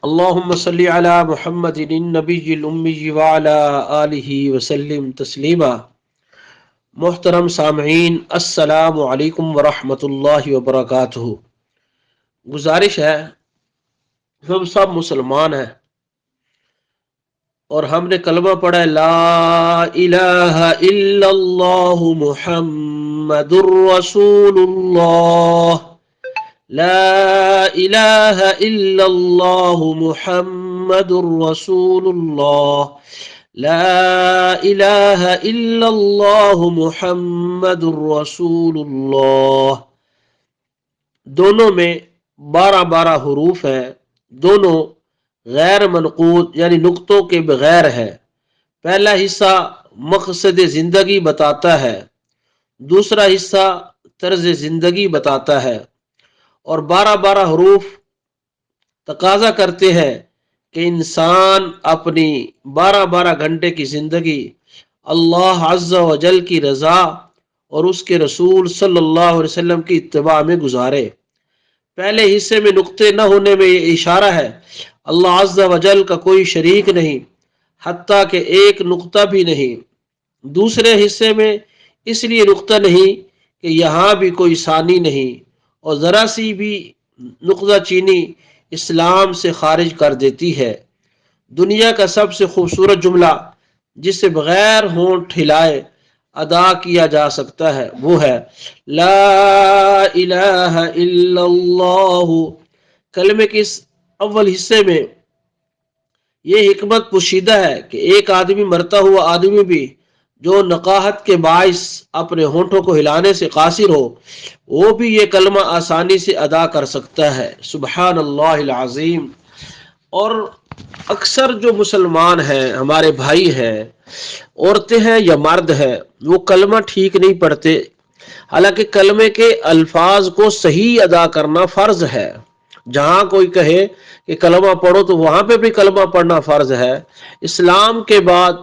اللہم صلی علی محمد النبی الامی وعلی آلہ وسلم تسلیما۔ محترم سامعین، السلام علیکم ورحمۃ اللہ وبرکاتہ۔ گزارش ہے، ہم سب مسلمان ہیں اور ہم نے کلمہ پڑھا ہے لا الہ الا اللہ محمد الرسول اللہ، لا الہ الا اللہ محمد الرسول اللہ، لا الہ الا اللہ محمد الرسول اللہ۔ دونوں میں 12 حروف ہیں، دونوں غیر منقوط یعنی نقطوں کے بغیر ہے۔ پہلا حصہ مقصد زندگی بتاتا ہے، دوسرا حصہ طرز زندگی بتاتا ہے، اور 12 حروف تقاضا کرتے ہیں کہ انسان اپنی 12 گھنٹے کی زندگی اللہ عز و جل کی رضا اور اس کے رسول صلی اللہ علیہ وسلم کی اتباع میں گزارے۔ پہلے حصے میں نقطے نہ ہونے میں یہ اشارہ ہے اللہ عز و جل کا کوئی شریک نہیں، حتیٰ کہ ایک نقطہ بھی نہیں۔ دوسرے حصے میں اس لیے نقطہ نہیں کہ یہاں بھی کوئی ثانی نہیں، اور ذرا سی بھی نقطہ چینی اسلام سے خارج کر دیتی ہے۔ دنیا کا سب سے خوبصورت جملہ جسے بغیر ہونٹ ہلائے ادا کیا جا سکتا ہے وہ ہے لا الہ الا اللہ۔ کلمے کے اس اول حصے میں یہ حکمت پوشیدہ ہے کہ ایک آدمی، مرتا ہوا آدمی بھی جو نقاہت کے باعث اپنے ہونٹوں کو ہلانے سے قاصر ہو، وہ بھی یہ کلمہ آسانی سے ادا کر سکتا ہے۔ سبحان اللہ العظیم۔ اور اکثر جو مسلمان ہیں، ہمارے بھائی ہیں، عورتیں ہیں یا مرد ہیں، وہ کلمہ ٹھیک نہیں پڑھتے، حالانکہ کلمے کے الفاظ کو صحیح ادا کرنا فرض ہے۔ جہاں کوئی کہے کہ کلمہ پڑھو تو وہاں پہ بھی کلمہ پڑھنا فرض ہے۔ اسلام کے بعد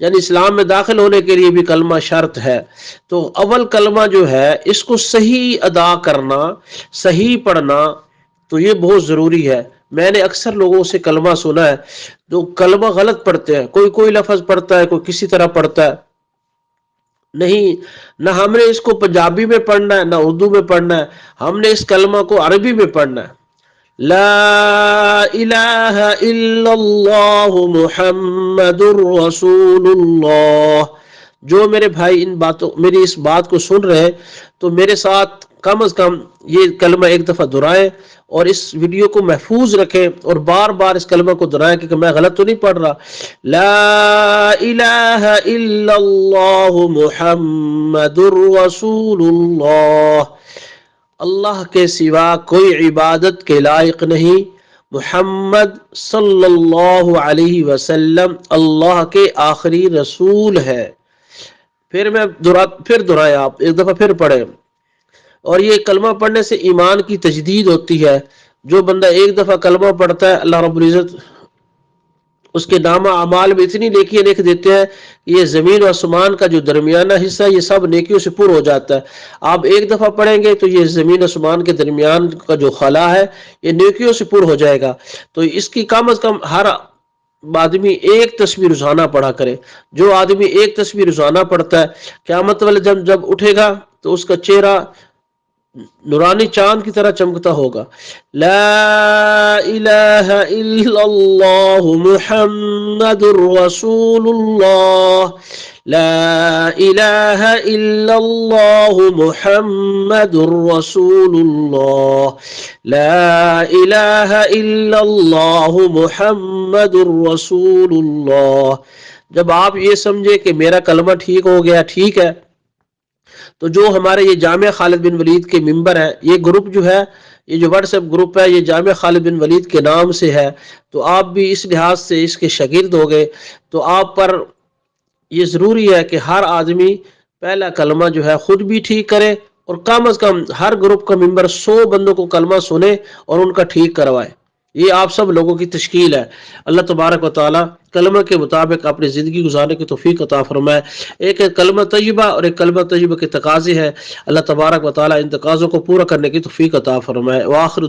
یعنی اسلام میں داخل ہونے کے لیے بھی کلمہ شرط ہے، تو اول کلمہ جو ہے اس کو صحیح ادا کرنا، صحیح پڑھنا تو یہ بہت ضروری ہے۔ میں نے اکثر لوگوں سے کلمہ سنا ہے جو کلمہ غلط پڑھتے ہیں، کوئی لفظ پڑھتا ہے، کوئی کسی طرح پڑھتا ہے۔ نہیں، نہ ہم نے اس کو پنجابی میں پڑھنا ہے، نہ اردو میں پڑھنا ہے، ہم نے اس کلمہ کو عربی میں پڑھنا ہے۔ لا الہ الا اللہ محمد الرسول اللہ۔ جو میرے بھائی میری اس بات کو سن رہے ہیں تو میرے ساتھ کم از کم یہ کلمہ ایک دفعہ دہرائیں اور اس ویڈیو کو محفوظ رکھیں اور بار بار اس کلمہ کو دہرائیں، کیونکہ میں غلط تو نہیں پڑھ رہا۔ لا الہ الا اللہ محمد الرسول اللہ۔ اللہ کے سوا کوئی عبادت کے لائق نہیں، محمد صلی اللہ علیہ وسلم اللہ کے آخری رسول ہے۔ پھر دہرائیں، آپ ایک دفعہ پھر پڑھیں۔ اور یہ کلمہ پڑھنے سے ایمان کی تجدید ہوتی ہے۔ جو بندہ ایک دفعہ کلمہ پڑھتا ہے، اللہ رب العزت اس کے نامہ اعمال میں اتنی نیکیاں لکھ دیتے ہیں کہ یہ زمین و آسمان کا جو درمیانہ حصہ ہے یہ سب نیکیوں سے پر ہو جاتا ہے۔ آپ ایک دفعہ پڑھیں گے تو یہ زمین و آسمان کے درمیان کا جو خلا ہے یہ نیکیوں سے پر ہو جائے گا۔ تو اس کی کم از کم ہر آدمی ایک تسبیح روزانہ پڑھا کرے۔ جو آدمی ایک تسبیح روزانہ پڑھتا ہے، قیامت والے دن جب اٹھے گا تو اس کا چہرہ نورانی چاند کی طرح چمکتا ہوگا۔ لا الہ الا اللہ محمد الرسول اللہ، لا الہ الا اللہ محمد الرسول اللہ، لا الہ الا اللہ محمد الرسول اللہ۔ جب آپ یہ سمجھے کہ میرا کلمہ ٹھیک ہو گیا، ٹھیک ہے، تو جو ہمارے یہ جامعہ خالد بن ولید کے ممبر ہے، یہ گروپ جو ہے، یہ جو واٹس ایپ گروپ ہے، یہ جامعہ خالد بن ولید کے نام سے ہے، تو آپ بھی اس لحاظ سے اس کے شاگرد ہو گئے، تو آپ پر یہ ضروری ہے کہ ہر آدمی پہلا کلمہ جو ہے خود بھی ٹھیک کرے، اور کم از کم ہر گروپ کا ممبر 100 بندوں کو کلمہ سنے اور ان کا ٹھیک کروائے۔ یہ آپ سب لوگوں کی تشکیل ہے۔ اللہ تبارک و تعالی کلمہ کے مطابق اپنی زندگی گزارنے کی توفیق عطا فرمائے۔ ایک کلمہ طیبہ اور ایک کلمہ طیبہ کے تقاضے ہیں، اللہ تبارک و تعالی ان تقاضوں کو پورا کرنے کی توفیق عطا فرمائے۔ وآخر